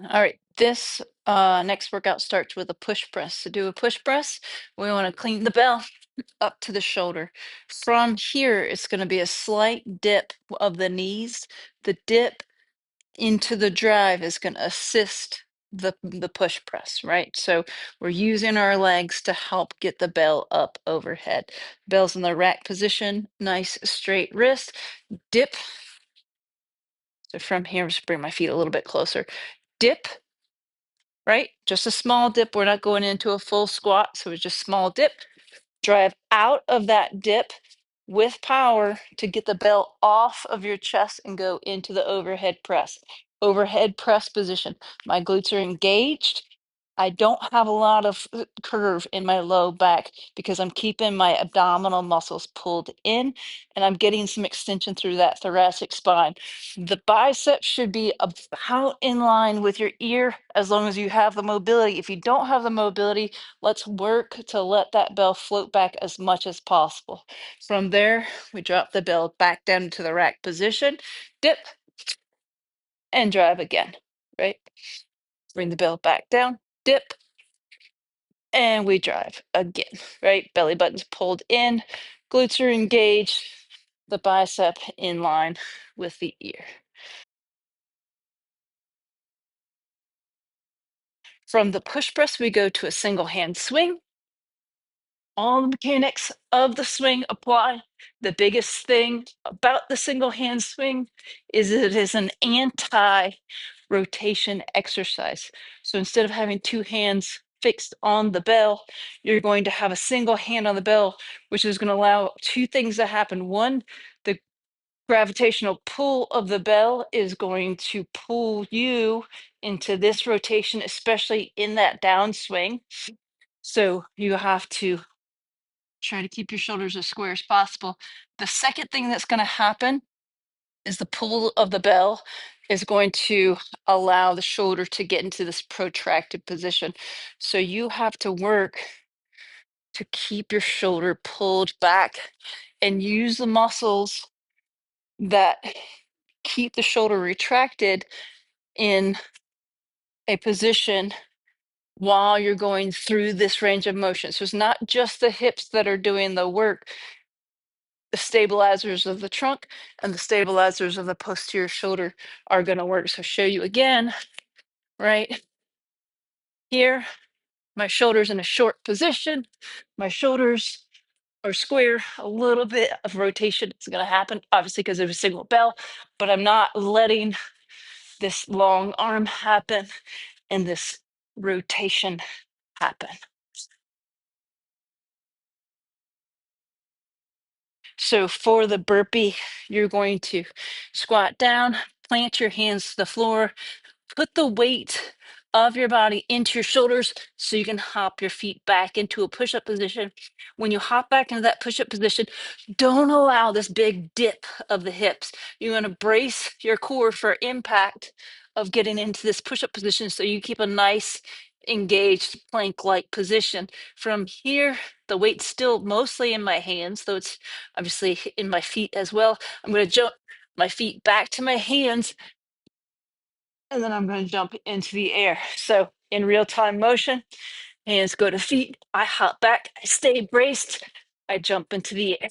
All right, this next workout starts with a push press. To do a push press, we want to clean the bell up to the shoulder. From here, it's going to be a slight dip of the knees. The dip into the drive is going to assist the push press, right? So we're using our legs to help get the bell up overhead. Bell's in the rack position, nice straight wrist, dip. So from here, just bring my feet a little bit closer. Dip, right? Just a small dip. We're not going into a full squat, so it's just small dip. Drive out of that dip with power to get the bell off of your chest and go into the overhead press. Overhead press position. My glutes are engaged. I don't have a lot of curve in my low back because I'm keeping my abdominal muscles pulled in and I'm getting some extension through that thoracic spine. The biceps should be about in line with your ear as long as you have the mobility. If you don't have the mobility, let's work to let that bell float back as much as possible. From there, we drop the bell back down into the rack position, dip, and drive again, right? Bring the bell back down, dip, and we drive again, right? Belly button's pulled in, glutes are engaged, the bicep in line with the ear. From the push press, we go to a single hand swing. All the mechanics of the swing apply. The biggest thing about the single hand swing is it is an anti rotation exercise. So instead of having two hands fixed on the bell, you're going to have a single hand on the bell, which is going to allow two things to happen. One, the gravitational pull of the bell is going to pull you into this rotation, especially in that downswing. So you have to try to keep your shoulders as square as possible. The second thing that's going to happen is the pull of the bell is going to allow the shoulder to get into this protracted position. So you have to work to keep your shoulder pulled back and use the muscles that keep the shoulder retracted in a position while you're going through this range of motion. So it's not just the hips that are doing the work. The stabilizers of the trunk and the stabilizers of the posterior shoulder are going to work. So show you again, right here, my shoulders in a short position. My shoulders are square. A little bit of rotation is going to happen, obviously, because there's a single bell, but I'm not letting this long arm happen and this rotation happen. So for the burpee, you're going to squat down, plant your hands to the floor, put the weight of your body into your shoulders so you can hop your feet back into a push-up position. When you hop back into that push-up position, don't allow this big dip of the hips. You want to brace your core for impact of getting into this push-up position so you keep a nice engaged plank-like position. From here, the weight's still mostly in my hands, though it's obviously in my feet as well. I'm going to jump my feet back to my hands and then I'm going to jump into the air. So in real time motion, hands go to feet. I hop back, I stay braced, I jump into the air.